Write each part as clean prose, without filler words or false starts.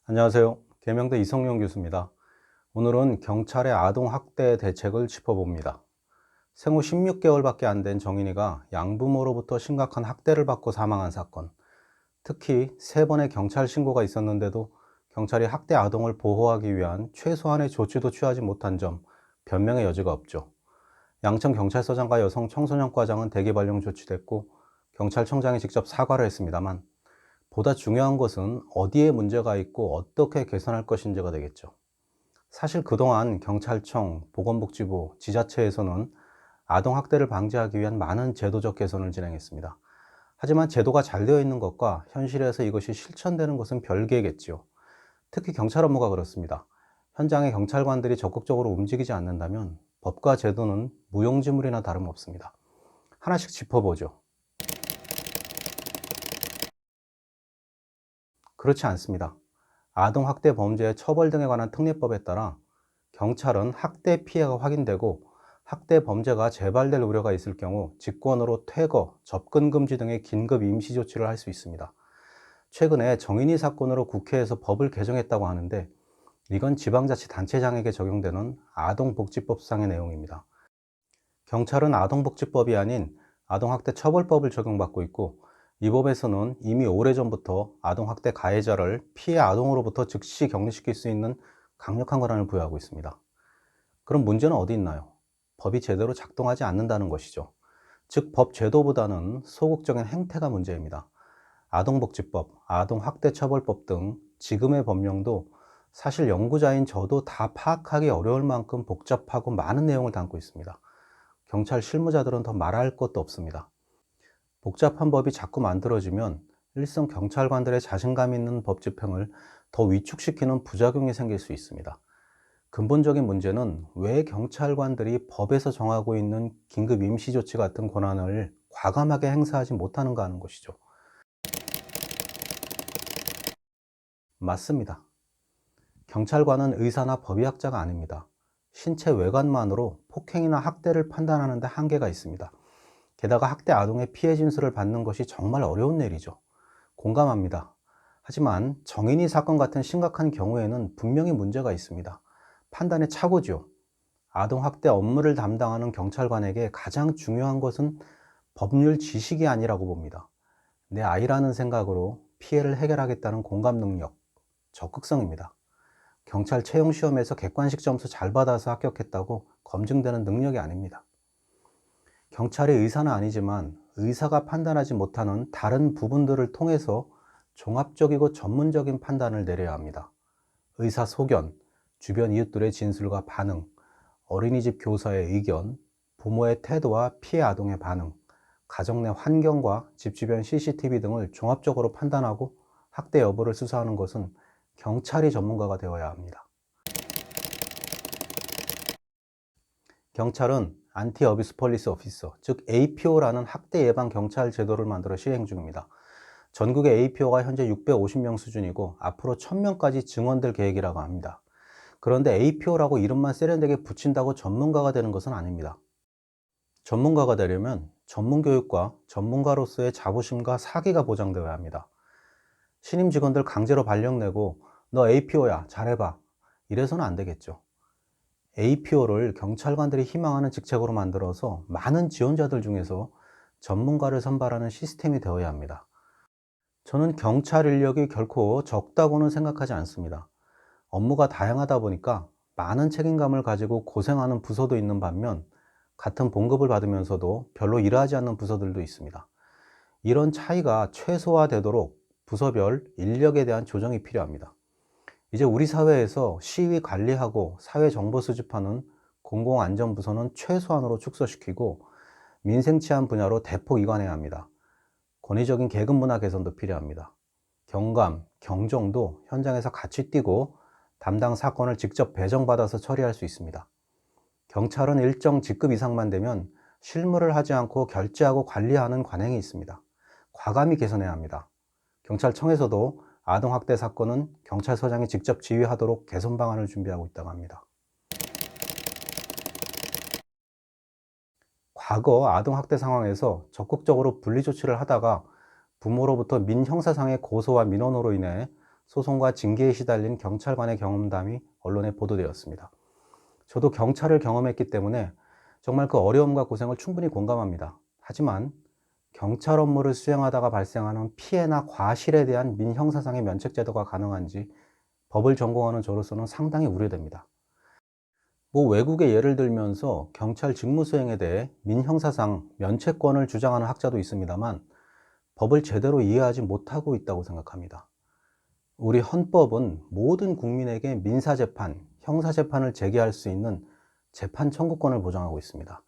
안녕하세요. 계명대 이성용 교수입니다. 오늘은 경찰의 아동 학대 대책을 짚어봅니다. 생후 16개월밖에 안 된 정인이가 양부모로부터 심각한 학대를 받고 사망한 사건. 특히 3번의 경찰 신고가 있었는데도 경찰이 학대 아동을 보호하기 위한 최소한의 조치도 취하지 못한 점, 변명의 여지가 없죠. 양천 경찰서장과 여성 청소년과장은 대기 발령 조치됐고 경찰청장이 직접 사과를 했습니다만, 보다 중요한 것은 어디에 문제가 있고 어떻게 개선할 것인지가 되겠죠. 사실 그동안 경찰청, 보건복지부, 지자체에서는 아동학대를 방지하기 위한 많은 제도적 개선을 진행했습니다. 하지만 제도가 잘 되어 있는 것과 현실에서 이것이 실천되는 것은 별개겠지요. 특히 경찰 업무가 그렇습니다. 현장의 경찰관들이 적극적으로 움직이지 않는다면 법과 제도는 무용지물이나 다름없습니다. 하나씩 짚어보죠. 그렇지 않습니다. 아동학대 범죄의 처벌 등에 관한 특례법에 따라 경찰은 학대 피해가 확인되고 학대 범죄가 재발될 우려가 있을 경우 직권으로 퇴거, 접근 금지 등의 긴급 임시 조치를 할 수 있습니다. 최근에 정인이 사건으로 국회에서 법을 개정했다고 하는데, 이건 지방자치단체장에게 적용되는 아동복지법상의 내용입니다. 경찰은 아동복지법이 아닌 아동학대 처벌법을 적용받고 있고, 이 법에서는 이미 오래전부터 아동학대 가해자를 피해 아동으로부터 즉시 격리시킬 수 있는 강력한 권한을 부여하고 있습니다. 그럼 문제는 어디 있나요? 법이 제대로 작동하지 않는다는 것이죠. 즉, 법 제도보다는 소극적인 행태가 문제입니다. 아동복지법, 아동학대처벌법 등 지금의 법령도 사실 연구자인 저도 다 파악하기 어려울 만큼 복잡하고 많은 내용을 담고 있습니다. 경찰 실무자들은 더 말할 것도 없습니다. 복잡한 법이 자꾸 만들어지면 일선 경찰관들의 자신감 있는 법 집행을 더 위축시키는 부작용이 생길 수 있습니다. 근본적인 문제는 왜 경찰관들이 법에서 정하고 있는 긴급 임시조치 같은 권한을 과감하게 행사하지 못하는가 하는 것이죠. 맞습니다. 경찰관은 의사나 법의학자가 아닙니다. 신체 외관만으로 폭행이나 학대를 판단하는 데 한계가 있습니다. 게다가 학대 아동의 피해 진술을 받는 것이 정말 어려운 일이죠. 공감합니다. 하지만 정인이 사건 같은 심각한 경우에는 분명히 문제가 있습니다. 판단의 착오죠. 아동학대 업무를 담당하는 경찰관에게 가장 중요한 것은 법률 지식이 아니라고 봅니다. 내 아이라는 생각으로 피해를 해결하겠다는 공감 능력, 적극성입니다. 경찰 채용 시험에서 객관식 점수 잘 받아서 합격했다고 검증되는 능력이 아닙니다. 경찰이 의사는 아니지만 의사가 판단하지 못하는 다른 부분들을 통해서 종합적이고 전문적인 판단을 내려야 합니다. 의사 소견, 주변 이웃들의 진술과 반응, 어린이집 교사의 의견, 부모의 태도와 피해 아동의 반응, 가정 내 환경과 집 주변 CCTV 등을 종합적으로 판단하고 학대 여부를 수사하는 것은 경찰이 전문가가 되어야 합니다. 경찰은 안티 어비스 폴리스 오피서, 즉 APO라는 학대 예방 경찰 제도를 만들어 시행 중입니다. 전국의 APO가 현재 650명 수준이고 앞으로 1000명까지 증원될 계획이라고 합니다. 그런데 APO라고 이름만 세련되게 붙인다고 전문가가 되는 것은 아닙니다. 전문가가 되려면 전문 교육과 전문가로서의 자부심과 사기가 보장되어야 합니다. 신임 직원들 강제로 발령내고 너 APO야 잘해봐 이래서는 안 되겠죠. APO를 경찰관들이 희망하는 직책으로 만들어서 많은 지원자들 중에서 전문가를 선발하는 시스템이 되어야 합니다. 저는 경찰 인력이 결코 적다고는 생각하지 않습니다. 업무가 다양하다 보니까 많은 책임감을 가지고 고생하는 부서도 있는 반면 같은 봉급을 받으면서도 별로 일하지 않는 부서들도 있습니다. 이런 차이가 최소화되도록 부서별 인력에 대한 조정이 필요합니다. 이제 우리 사회에서 시위 관리하고 사회 정보 수집하는 공공안전부서는 최소한으로 축소시키고 민생 치안 분야로 대폭 이관해야 합니다. 권위적인 계급 문화 개선도 필요합니다. 경감, 경정도 현장에서 같이 뛰고 담당 사건을 직접 배정받아서 처리할 수 있습니다. 경찰은 일정 직급 이상만 되면 실무를 하지 않고 결제하고 관리하는 관행이 있습니다. 과감히 개선해야 합니다. 경찰청에서도 아동학대 사건은 경찰서장이 직접 지휘하도록 개선 방안을 준비하고 있다고 합니다. 과거 아동학대 상황에서 적극적으로 분리조치를 하다가 부모로부터 민형사상의 고소와 민원으로 인해 소송과 징계에 시달린 경찰관의 경험담이 언론에 보도되었습니다. 저도 경찰을 경험했기 때문에 정말 그 어려움과 고생을 충분히 공감합니다. 하지만 경찰 업무를 수행하다가 발생하는 피해나 과실에 대한 민형사상의 면책제도가 가능한지 법을 전공하는 저로서는 상당히 우려됩니다. 외국의 예를 들면서 경찰 직무 수행에 대해 민형사상 면책권을 주장하는 학자도 있습니다만 법을 제대로 이해하지 못하고 있다고 생각합니다. 우리 헌법은 모든 국민에게 민사재판, 형사재판을 제기할 수 있는 재판 청구권을 보장하고 있습니다.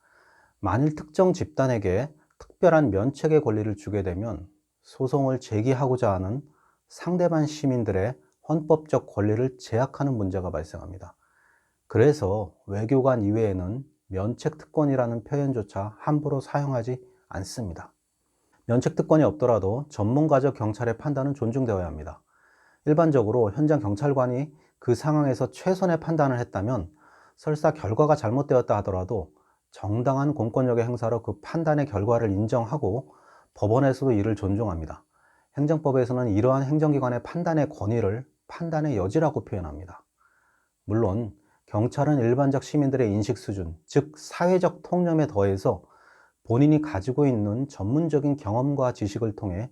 만일 특정 집단에게 특별한 면책의 권리를 주게 되면 소송을 제기하고자 하는 상대방 시민들의 헌법적 권리를 제약하는 문제가 발생합니다. 그래서 외교관 이외에는 면책특권이라는 표현조차 함부로 사용하지 않습니다. 면책특권이 없더라도 전문가적 경찰의 판단은 존중되어야 합니다. 일반적으로 현장 경찰관이 그 상황에서 최선의 판단을 했다면 설사 결과가 잘못되었다 하더라도 정당한 공권력의 행사로 그 판단의 결과를 인정하고 법원에서도 이를 존중합니다. 행정법에서는 이러한 행정기관의 판단의 권위를 판단의 여지라고 표현합니다. 물론 경찰은 일반적 시민들의 인식 수준, 즉 사회적 통념에 더해서 본인이 가지고 있는 전문적인 경험과 지식을 통해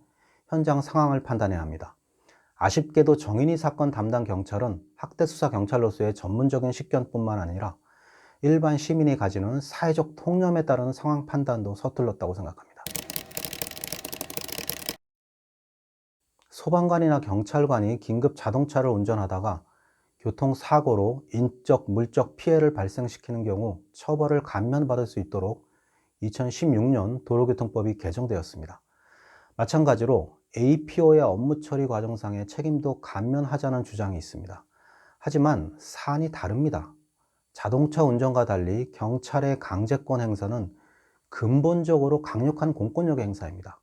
현장 상황을 판단해야 합니다. 아쉽게도 정인이 사건 담당 경찰은 학대 수사 경찰로서의 전문적인 식견뿐만 아니라 일반 시민이 가지는 사회적 통념에 따른 상황 판단도 서툴렀다고 생각합니다. 소방관이나 경찰관이 긴급 자동차를 운전하다가 교통사고로 인적, 물적 피해를 발생시키는 경우 처벌을 감면받을 수 있도록 2016년 도로교통법이 개정되었습니다. 마찬가지로 APO의 업무 처리 과정상의 책임도 감면하자는 주장이 있습니다. 하지만 사안이 다릅니다. 자동차 운전과 달리 경찰의 강제권 행사는 근본적으로 강력한 공권력 행사입니다.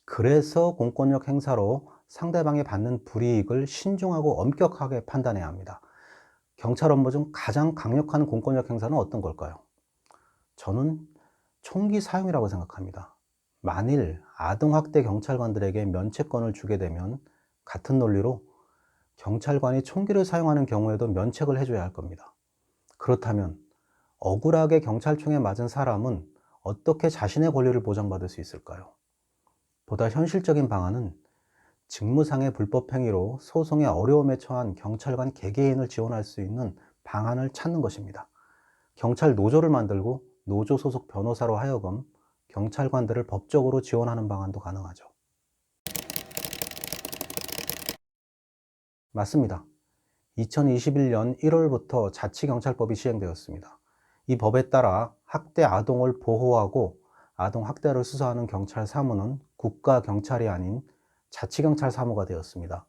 그래서 공권력 행사로 상대방이 받는 불이익을 신중하고 엄격하게 판단해야 합니다. 경찰 업무 중 가장 강력한 공권력 행사는 어떤 걸까요? 저는 총기 사용이라고 생각합니다. 만일 아동학대 경찰관들에게 면책권을 주게 되면 같은 논리로 경찰관이 총기를 사용하는 경우에도 면책을 해줘야 할 겁니다. 그렇다면 억울하게 경찰총에 맞은 사람은 어떻게 자신의 권리를 보장받을 수 있을까요? 보다 현실적인 방안은 직무상의 불법행위로 소송의 어려움에 처한 경찰관 개개인을 지원할 수 있는 방안을 찾는 것입니다. 경찰 노조를 만들고 노조 소속 변호사로 하여금 경찰관들을 법적으로 지원하는 방안도 가능하죠. 맞습니다. 2021년 1월부터 자치경찰법이 시행되었습니다. 이 법에 따라 학대 아동을 보호하고 아동 학대를 수사하는 경찰 사무는 국가경찰이 아닌 자치경찰 사무가 되었습니다.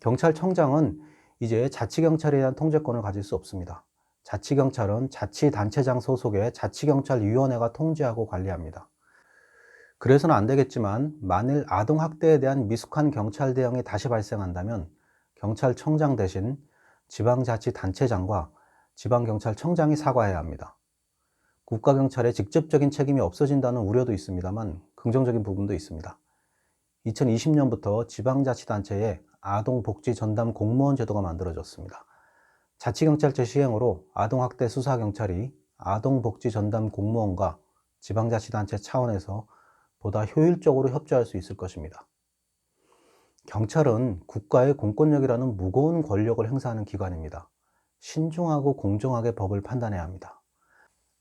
경찰청장은 이제 자치경찰에 대한 통제권을 가질 수 없습니다. 자치경찰은 자치단체장 소속의 자치경찰위원회가 통제하고 관리합니다. 그래서는 안 되겠지만 만일 아동학대에 대한 미숙한 경찰 대응이 다시 발생한다면 경찰청장 대신 지방자치단체장과 지방경찰청장이 사과해야 합니다. 국가경찰의 직접적인 책임이 없어진다는 우려도 있습니다만 긍정적인 부분도 있습니다. 2020년부터 지방자치단체에 아동복지전담 공무원 제도가 만들어졌습니다. 자치경찰제 시행으로 아동학대 수사경찰이 아동복지전담 공무원과 지방자치단체 차원에서 보다 효율적으로 협조할 수 있을 것입니다. 경찰은 국가의 공권력이라는 무거운 권력을 행사하는 기관입니다. 신중하고 공정하게 법을 판단해야 합니다.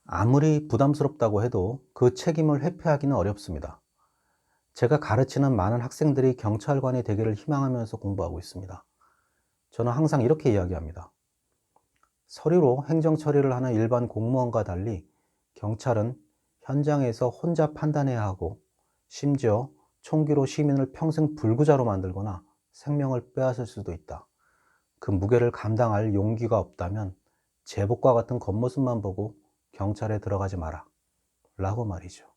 아무리 부담스럽다고 해도 그 책임을 회피하기는 어렵습니다. 제가 가르치는 많은 학생들이 경찰관이 되기를 희망하면서 공부하고 있습니다. 저는 항상 이렇게 이야기합니다. 서류로 행정 처리를 하는 일반 공무원과 달리 경찰은 현장에서 혼자 판단해야 하고 심지어 총기로 시민을 평생 불구자로 만들거나 생명을 빼앗을 수도 있다. 그 무게를 감당할 용기가 없다면 제복과 같은 겉모습만 보고 경찰에 들어가지 마라. 라고 말이죠.